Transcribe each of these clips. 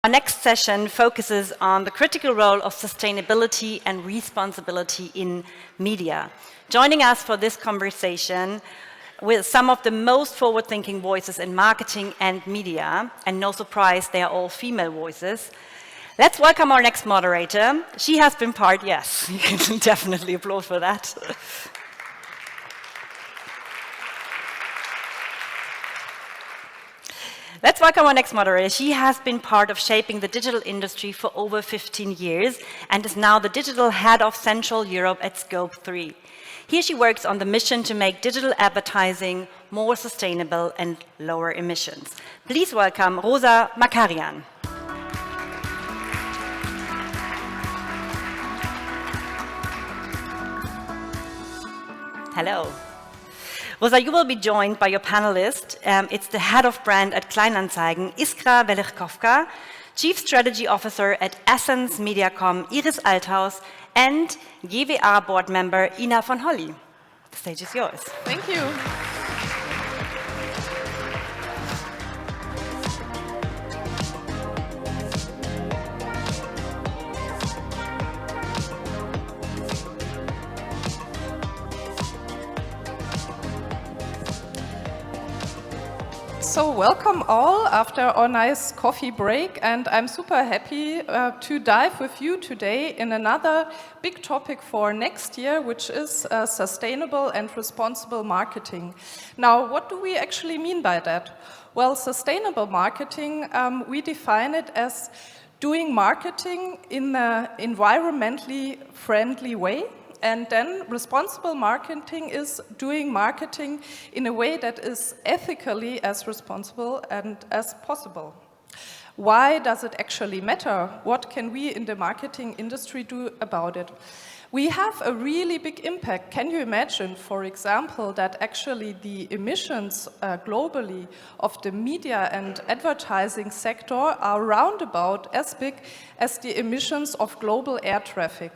Our next session focuses on the critical role of sustainability and responsibility in media. Joining us for this conversation with some of the most forward-thinking voices in marketing and media, and no surprise, they are all female voices. Let's welcome our next moderator. She has been part, yes, you can definitely applaud for that. Let's welcome our next moderator. She has been part of shaping the digital industry for over 15 years and is now the digital head of Central Europe at Scope 3. Here she works on the mission to make digital advertising more sustainable and lower emissions. Please welcome Rosa Makarian. Hello. Rosa, you will be joined by your panelist. It's the head of brand at Kleinanzeigen, Iskra Velikhovka, Chief Strategy Officer at Essence Mediacom, Iris Althaus, and GWA board member Ina von Holly. The stage is yours. Thank you. So welcome all after our nice coffee break, and I'm super happy to dive with you today in another big topic for next year, which is sustainable and responsible marketing. Now, what do we actually mean by that? Well, sustainable marketing, we define it as doing marketing in an environmentally friendly way. And then responsible marketing is doing marketing in a way that is ethically as responsible and as possible. Why does it actually matter? What can we in the marketing industry do about it? We have a really big impact. Can you imagine, for example, that actually the emissions globally of the media and advertising sector are roundabout as big as the emissions of global air traffic?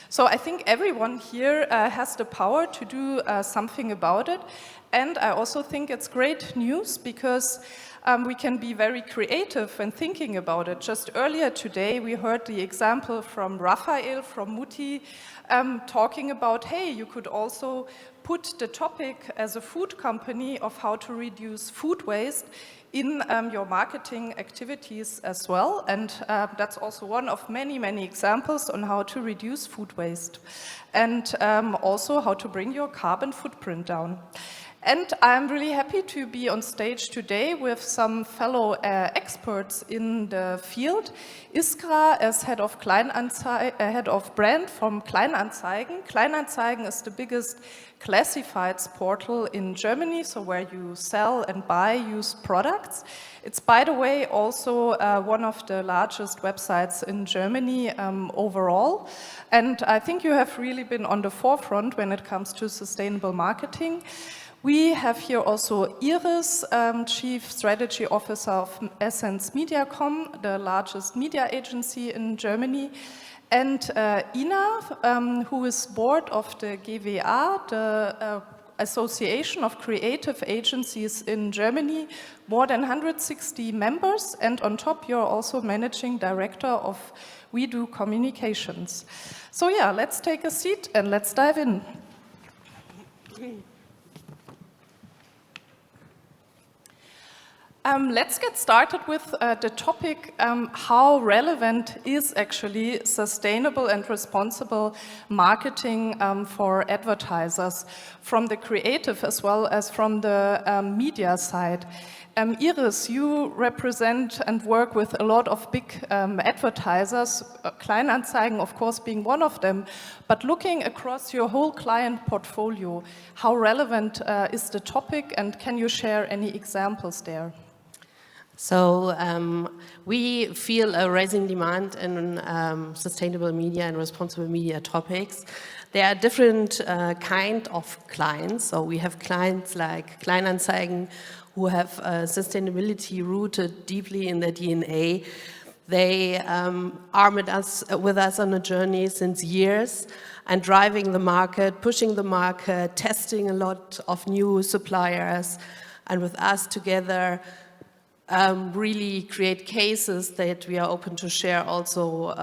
So I think everyone here has the power to do something about it. And I also think it's great news because we can be very creative when thinking about it. Just earlier today, we heard the example from Raphael from Mutti talking about, hey, you could also put the topic as a food company of how to reduce food waste in your marketing activities as well. And that's also one of many, many examples on how to reduce food waste and also how to bring your carbon footprint down. And I'm really happy to be on stage today with some fellow experts in the field. Iskra as head of brand from Kleinanzeigen. Kleinanzeigen is the biggest classifieds portal in Germany, so where you sell and buy used products. It's, by the way, also one of the largest websites in Germany overall. And I think you have really been on the forefront when it comes to sustainable marketing. We have here also Iris, Chief Strategy Officer of Essence Mediacom, the largest media agency in Germany, and Ina, who is board of the GWA, the Association of Creative Agencies in Germany, more than 160 members, and on top you're also managing director of We Do Communications. So yeah, let's take a seat and let's dive in. Let's get started with the topic, how relevant is actually sustainable and responsible marketing for advertisers from the creative as well as from the media side. Iris, you represent and work with a lot of big advertisers, Kleinanzeigen of course being one of them, but looking across your whole client portfolio, how relevant is the topic, and can you share any examples there? So we feel a rising demand in sustainable media and responsible media topics. There are different kind of clients. So we have clients like Kleinanzeigen who have sustainability rooted deeply in their DNA. They are with us on a journey since years and driving the market, pushing the market, testing a lot of new suppliers, and with us together really create cases that we are open to share also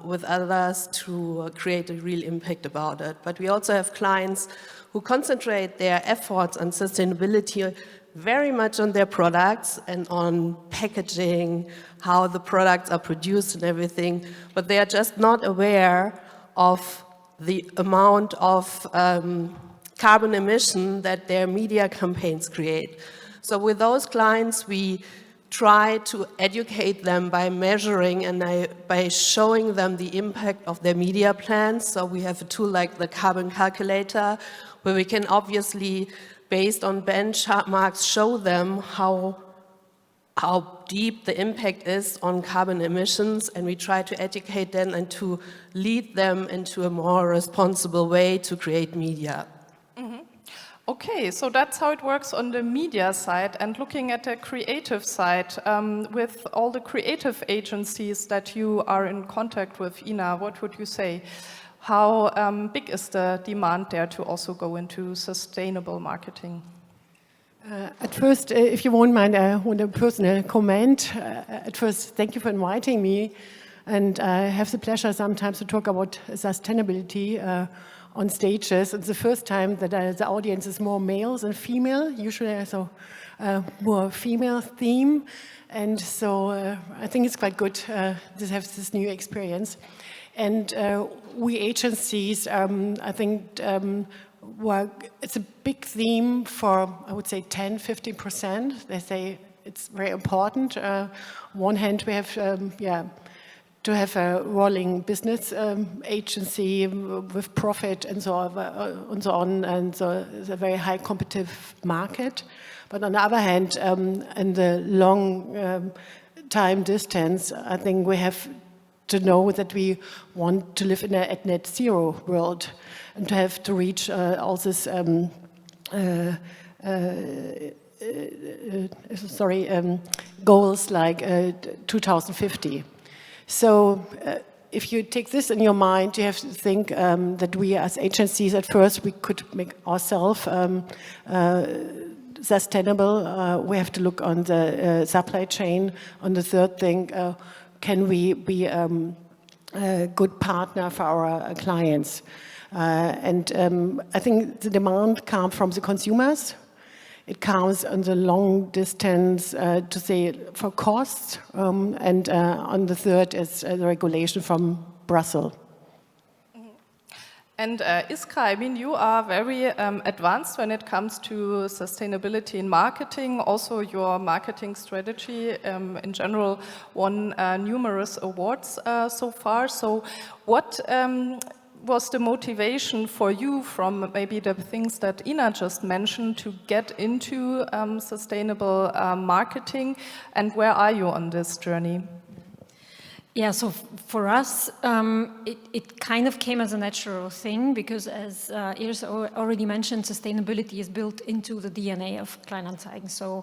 with others to create a real impact about it. But we also have clients who concentrate their efforts on sustainability very much on their products and on packaging, how the products are produced and everything, but they are just not aware of the amount of carbon emission that their media campaigns create. So with those clients, we try to educate them by measuring and by showing them the impact of their media plans. So we have a tool like the carbon calculator, where we can obviously, based on benchmarks, show them how deep the impact is on carbon emissions, and we try to educate them and to lead them into a more responsible way to create media. Okay, so that's how it works on the media side. And looking at the creative side, with all the creative agencies that you are in contact with, Ina, what would you say? How big is the demand there to also go into sustainable marketing? At first, if you won't mind, I want a personal comment. At first, thank you for inviting me. And I have the pleasure sometimes to talk about sustainability on stages. It's the first time that the audience is more male than female. Usually I saw more female theme. And so I think it's quite good to have this new experience. And we agencies, I think, it's a big theme for, I would say, 10–15%. They say it's very important. On one hand, we have, to have a rolling business agency with profit and so on, and so it's a very high competitive market. But on the other hand, in the long time distance, I think we have to know that we want to live in a net zero world and to have to reach all this goals like 2050. So if you take this in your mind, you have to think that we as agencies, at first, we could make ourselves sustainable. We have to look on the supply chain. On the third thing, can we be a good partner for our clients? And I think the demand comes from the consumers. It comes on the long distance to say for costs, and on the third is the regulation from Brussels. And Iskra, I mean, you are very advanced when it comes to sustainability in marketing. Also, your marketing strategy in general won numerous awards so far. So what was the motivation for you from maybe the things that Ina just mentioned to get into sustainable marketing, and where are you on this journey? Yeah, so for us, it kind of came as a natural thing because, as Iris already mentioned, sustainability is built into the DNA of Kleinanzeigen. So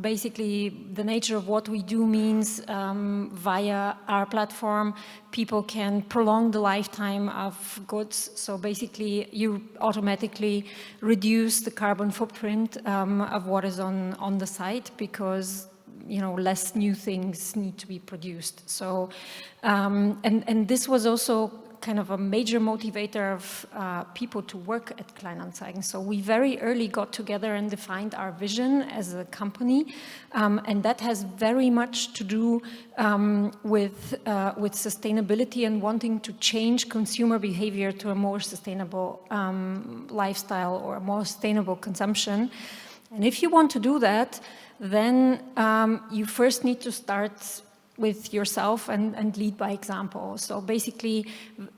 basically, the nature of what we do means via our platform, people can prolong the lifetime of goods. So basically, you automatically reduce the carbon footprint of what is on the site because less new things need to be produced. So, and this was also kind of a major motivator of people to work at Kleinanzeigen. So we very early got together and defined our vision as a company, and that has very much to do with sustainability and wanting to change consumer behavior to a more sustainable lifestyle or a more sustainable consumption. And if you want to do that, then you first need to start with yourself and lead by example. So basically,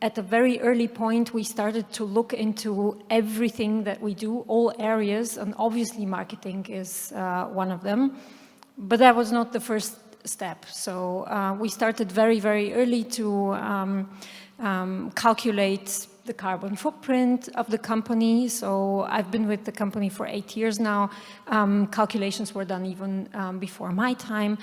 at a very early point, we started to look into everything that we do, all areas, and obviously marketing is one of them. But that was not the first step. So we started very, very early to calculate the carbon footprint of the company. So I've been with the company for 8 years now. Calculations were done even before my time,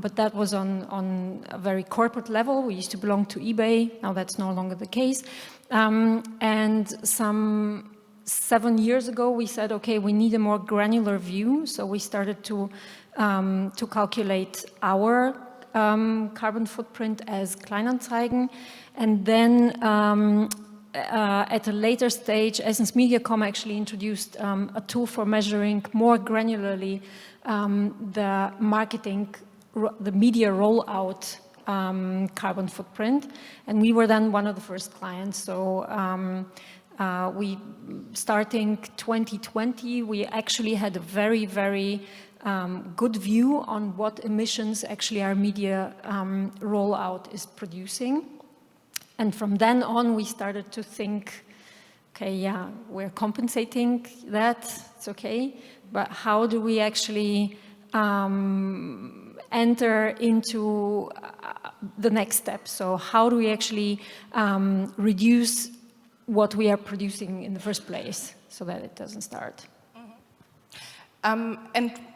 but that was on a very corporate level. We used to belong to eBay. Now that's no longer the case. And some 7 years ago, we said, okay, we need a more granular view. So we started to to calculate our carbon footprint as Kleinanzeigen. And then at a later stage, Essence Mediacom actually introduced a tool for measuring more granularly the the media rollout carbon footprint. And we were then one of the first clients. So we, starting 2020, we actually had a very, very good view on what emissions actually our media rollout is producing. And from then on, we started to think, okay, yeah, we're compensating that, it's okay, but how do we actually enter into the next step? So how do we actually reduce what we are producing in the first place so that it doesn't start? And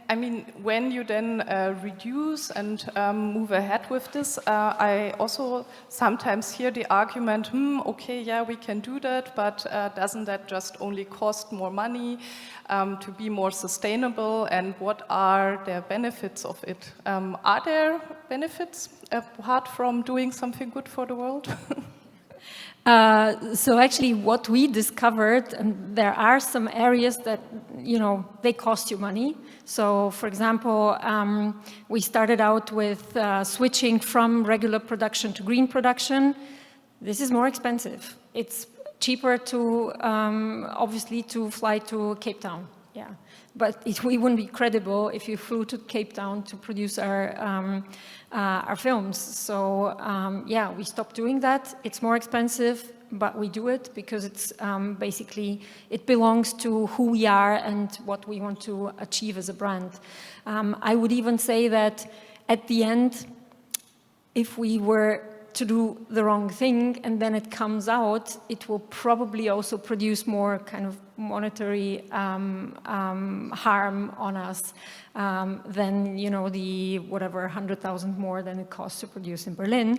I mean, when you then reduce and move ahead with this, I also sometimes hear the argument, okay, yeah, we can do that, but doesn't that just only cost more money to be more sustainable? And what are the benefits of it? Are there benefits apart from doing something good for the world? So actually what we discovered, and there are some areas that, you know, they cost you money. So for example, we started out with switching from regular production to green production. This is more expensive. It's cheaper to, obviously, to fly to Cape Town. Yeah, but we wouldn't be credible if you flew to Cape Town to produce our films. So yeah, we stopped doing that. It's more expensive, but we do it because it's basically, it belongs to who we are and what we want to achieve as a brand. I would even say that at the end, if we were to do the wrong thing and then it comes out, it will probably also produce more kind of monetary harm on us than, you know, the whatever 100,000 more than it costs to produce in Berlin.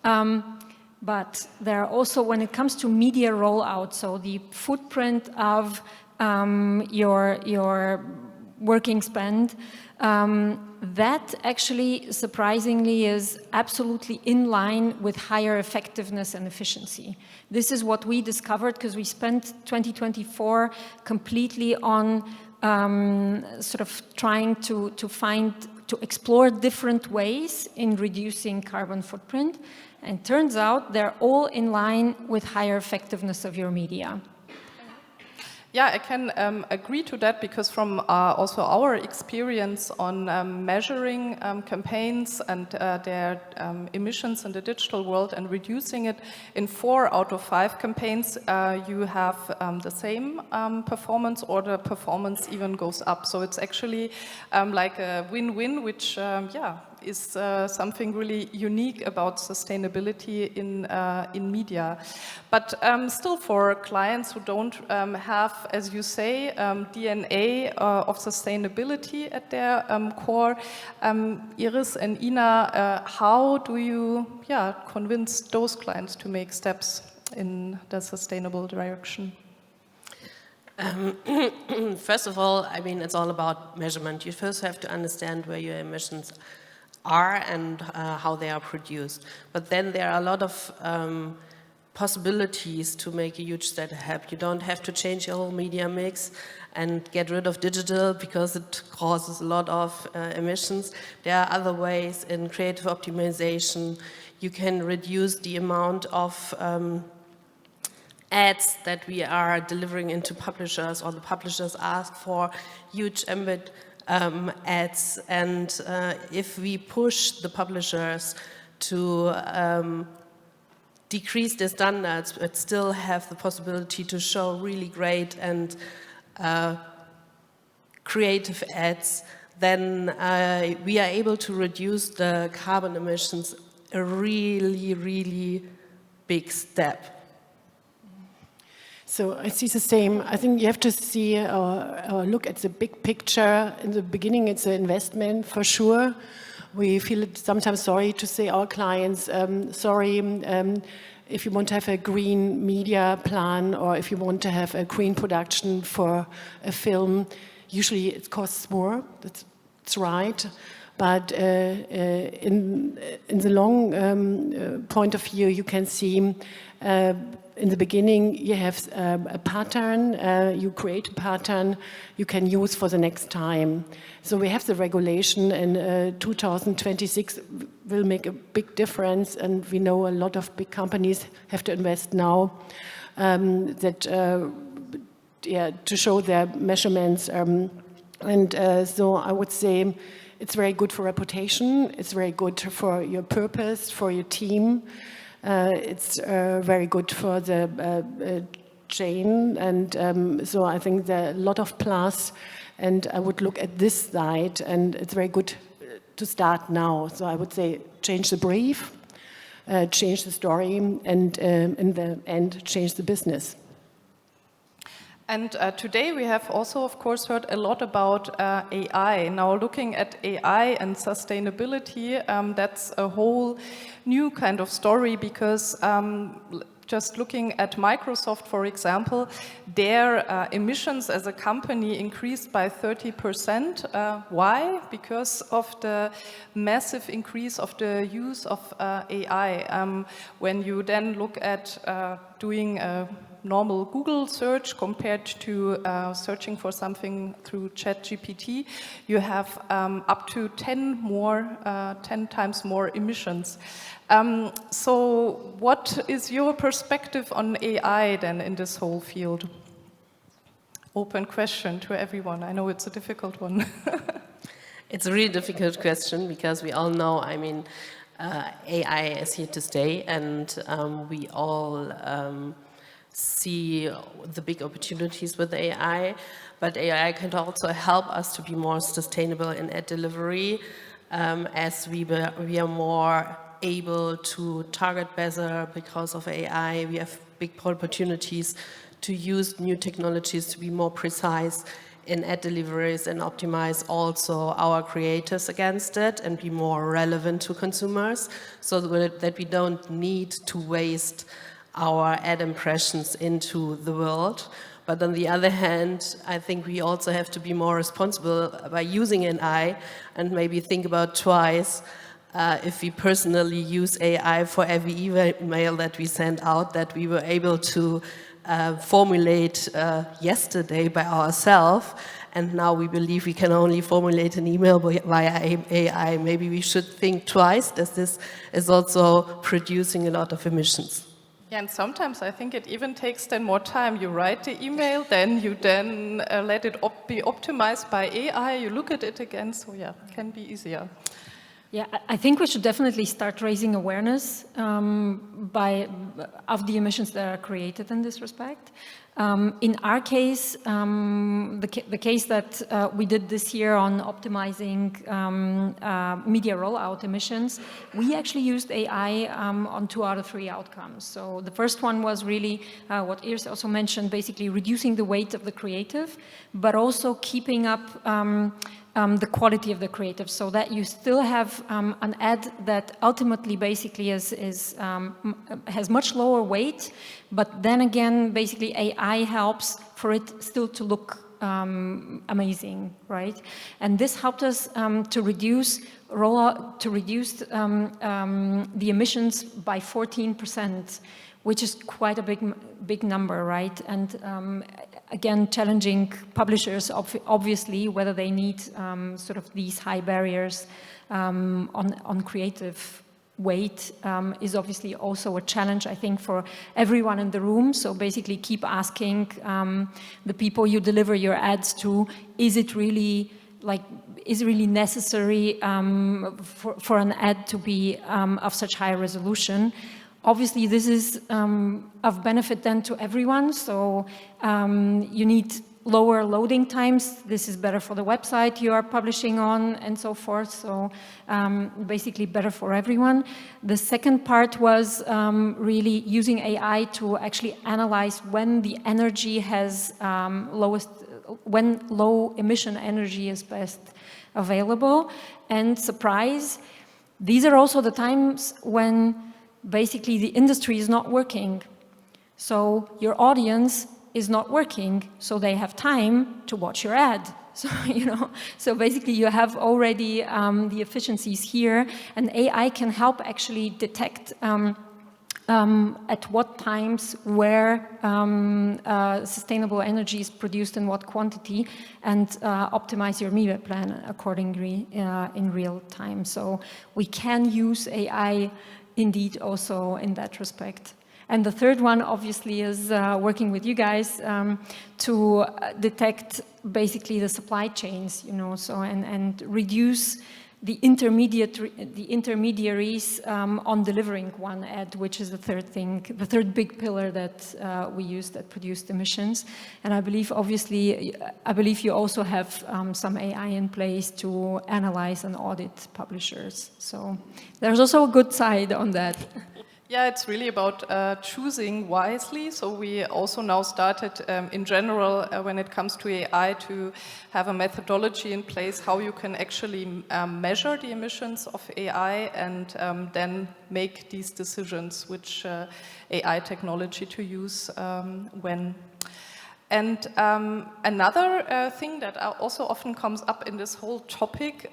But there are also, when it comes to media rollout, so the footprint of your working spend, that actually surprisingly is absolutely in line with higher effectiveness and efficiency. This is what we discovered because we spent 2024 completely on sort of trying to explore different ways in reducing carbon footprint. And turns out they're all in line with higher effectiveness of your media. Yeah, I can agree to that because from also our experience on measuring campaigns and their emissions in the digital world and reducing it in 4 out of 5 campaigns, you have the same performance or the performance even goes up. So it's actually like a win-win, which, yeah, is something really unique about sustainability in media. But still for clients who don't have, as you say, DNA of sustainability at their core, Iris and Ina, how do you convince those clients to make steps in the sustainable direction? First of all, I mean, it's all about measurement. You first have to understand where your emissions are and how they are produced. But then there are a lot of possibilities to make a huge step ahead. You don't have to change your whole media mix and get rid of digital because it causes a lot of emissions. There are other ways in creative optimization. You can reduce the amount of ads that we are delivering into publishers, or the publishers ask for huge embed ads, and if we push the publishers to decrease their standards but still have the possibility to show really great and creative ads, then we are able to reduce the carbon emissions a really, really big step. So I see the same. I think you have to see or look at the big picture. In the beginning, it's an investment for sure. We feel sometimes sorry to say our clients, sorry, if you want to have a green media plan or if you want to have a green production for a film, usually it costs more. That's it's right. But in the long point of view, you can see in the beginning you have a pattern, you create a pattern you can use for the next time. So we have the regulation, and 2026 will make a big difference, and we know a lot of big companies have to invest now to show their measurements. So I would say it's very good for reputation, it's very good for your purpose, for your team. It's very good for the chain, and so I think there are a lot of plus, and I would look at this side, and it's very good to start now. So I would say change the brief, change the story, and in the end, change the business. And today we have also, of course, heard a lot about AI. Now, looking at AI and sustainability, that's a whole new kind of story, because just looking at Microsoft, for example, their emissions as a company increased by 30%. Why? Because of the massive increase of the use of AI. When you then look at doing a normal Google search compared to searching for something through ChatGPT, you have up to 10 times more emissions. So what is your perspective on AI then in this whole field? Open question to everyone. I know it's a difficult one. It's a really difficult question, because we all know, I mean, AI is here to stay, and we all see the big opportunities with AI, but AI can also help us to be more sustainable in ad delivery, as we are more able to target better because of AI. We have big opportunities to use new technologies to be more precise in ad deliveries and optimize also our creatives against it and be more relevant to consumers, so that we don't need to waste our ad impressions into the world. But on the other hand, I think we also have to be more responsible by using AI, and maybe think about twice if we personally use AI for every email that we send out, that we were able to formulate yesterday by ourselves, and now we believe we can only formulate an email via AI. Maybe we should think twice, as this is also producing a lot of emissions. Yeah, and sometimes I think it even takes then more time. You write the email, then you let it be optimized by AI, you look at it again, so yeah, it can be easier. Yeah, I think we should definitely start raising awareness of the emissions that are created in this respect. In our case, the case that we did this year on optimizing media rollout emissions, we actually used AI on 2 out of 3 outcomes. So the first one was really what Iris also mentioned, basically reducing the weight of the creative, but also keeping up the quality of the creative, so that you still have an ad that ultimately basically has much lower weight, but then again, basically AI helps for it still to look amazing, right? And this helped us to reduce the emissions by 14%, which is quite a big number, right? And again, challenging publishers, obviously, whether they need sort of these high barriers on creative weight is obviously also a challenge, I think, for everyone in the room. So basically keep asking the people you deliver your ads to, is it really necessary for an ad to be of such high resolution? Obviously, this is of benefit then to everyone, so you need lower loading times. This is better for the website you are publishing on and so forth, so basically better for everyone. The second part was really using AI to actually analyze when the energy has when low emission energy is best available. And surprise, these are also the times when basically the industry is not working. So your audience is not working, so they have time to watch your ad. So, so basically you have already the efficiencies here, and AI can help actually detect at what times where sustainable energy is produced in what quantity, and optimize your media plan accordingly in real time. So we can use AI indeed also in that respect. And the third one obviously is working with you guys to detect basically the supply chains, so and reduce the intermediaries on delivering one ad, which is the third big pillar that we use that produced emissions. And I believe, obviously, you also have some AI in place to analyze and audit publishers. So there's also a good side on that. Yeah, it's really about choosing wisely. So we also now started, in general, when it comes to AI, to have a methodology in place how you can actually measure the emissions of AI and then make these decisions which AI technology to use when. And another thing that also often comes up in this whole topic,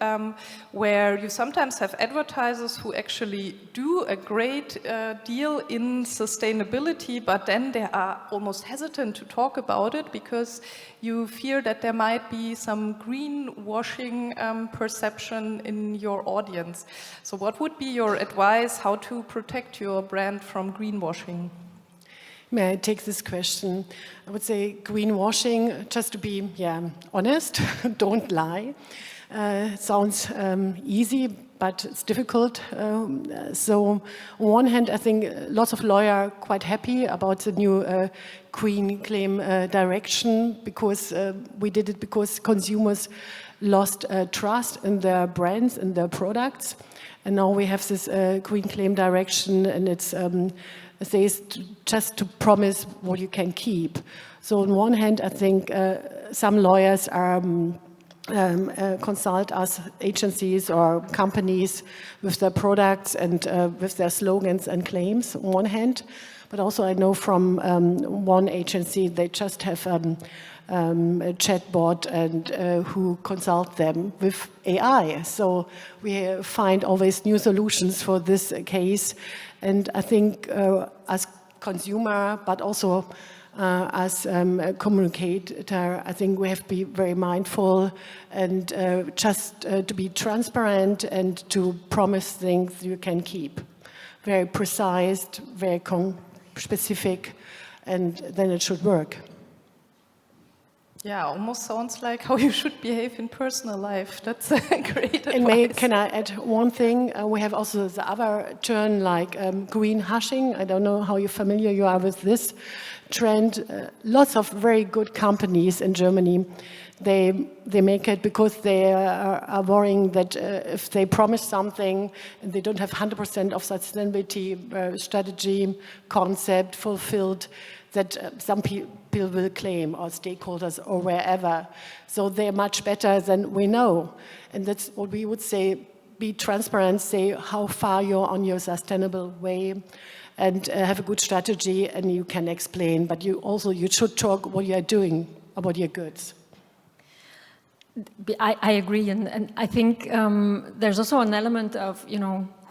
where you sometimes have advertisers who actually do a great deal in sustainability, but then they are almost hesitant to talk about it because you fear that there might be some greenwashing perception in your audience. So what would be your advice how to protect your brand from greenwashing? May I take this question? I would say greenwashing, just to be honest, don't lie. Sounds easy, but it's difficult. So on one hand, I think lots of lawyers are quite happy about the new green claim direction, because we did it because consumers lost trust in their brands and their products. And now we have this green claim direction, and it's says just to promise what you can keep. So on one hand, I think some lawyers are consult us agencies or companies with their products and with their slogans and claims on one hand. But also I know from one agency, they just have a chatbot and who consult them with AI. So we find always new solutions for this case. And I think as consumer, but also as a communicator, I think we have to be very mindful and just to be transparent and to promise things you can keep. Very precise, very specific, and then it should work. Yeah, almost sounds like how you should behave in personal life. That's a great advice. And can I add one thing? We have also the other turn, like green hushing. I don't know how familiar you are with this trend. Lots of very good companies in Germany, they make it because they are worrying that if they promise something and they don't have 100% of sustainability strategy concept fulfilled, that some people will claim, or stakeholders, or wherever. So they're much better than we know. And that's what we would say, be transparent, say how far you're on your sustainable way, and have a good strategy, and you can explain. But you should talk what you are doing about your goods. I agree, and I think there's also an element of,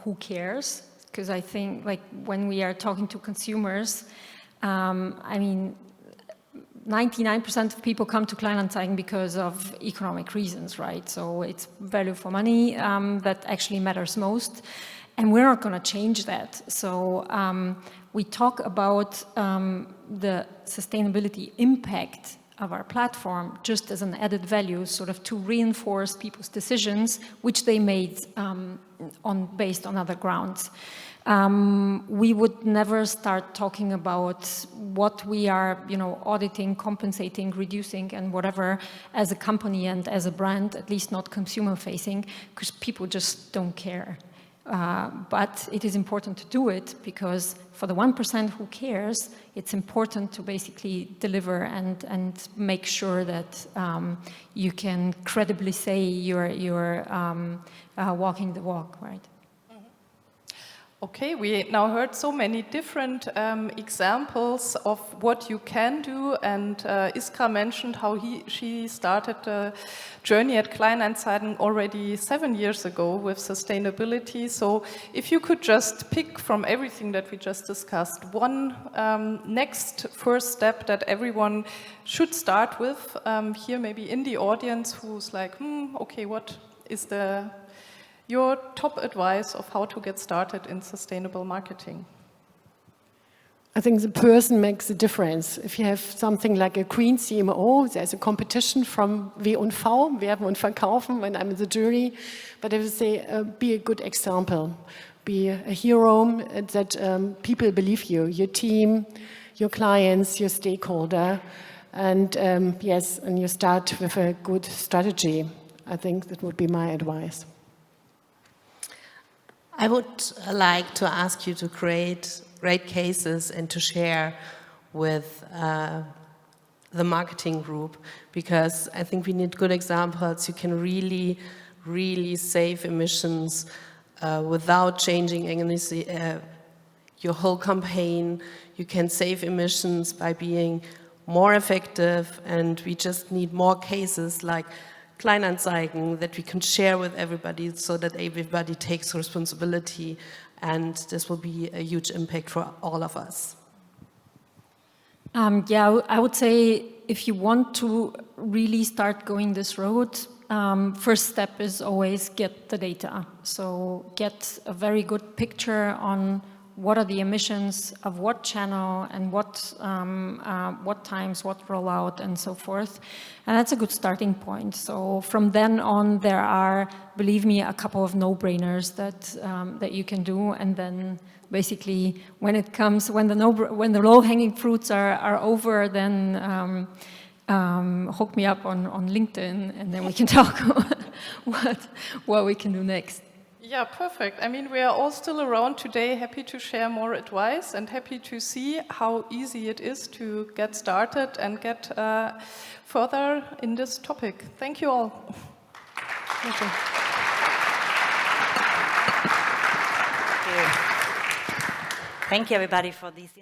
who cares? Because I think, like, when we are talking to consumers, 99% of people come to Kleinanzeigen because of economic reasons, right? So it's value for money that actually matters most, and we're not going to change that. So we talk about the sustainability impact of our platform just as an added value, sort of to reinforce people's decisions, which they made based on other grounds. We would never start talking about what we are, auditing, compensating, reducing, and whatever as a company and as a brand, at least not consumer-facing, because people just don't care. But it is important to do it because for the 1% who cares, it's important to basically deliver and make sure that you can credibly say you're walking the walk, right? Okay, we now heard so many different examples of what you can do, and Iskra mentioned how she started the journey at Kleinanzeigen already 7 years ago with sustainability. So if you could just pick from everything that we just discussed, one next first step that everyone should start with, here maybe in the audience, who's like, okay, what is your top advice of how to get started in sustainable marketing? I think the person makes a difference. If you have something like a green CMO, there's a competition from W&V, Werben und Verkaufen, when I'm in the jury. But I would say, be a good example. Be a hero that people believe you, your team, your clients, your stakeholder. And yes, and you start with a good strategy. I think that would be my advice. I would like to ask you to create great cases and to share with the marketing group, because I think we need good examples. You can really, really save emissions without changing your whole campaign. You can save emissions by being more effective, and we just need more cases like Kleinanzeigen that we can share with everybody so that everybody takes responsibility, and this will be a huge impact for all of us. Yeah, I would say if you want to really start going this road, first step is always get the data. So get a very good picture on what are the emissions of what channel and what times, what rollout, and so forth. And that's a good starting point. So from then on, there are, believe me, a couple of no-brainers that you can do. And then basically, when the low-hanging fruits are over, then hook me up on LinkedIn, and then we can talk what we can do next. Yeah, perfect. I mean, we are all still around today, happy to share more advice and happy to see how easy it is to get started and get further in this topic. Thank you all. Thank you. Thank you, everybody, for these.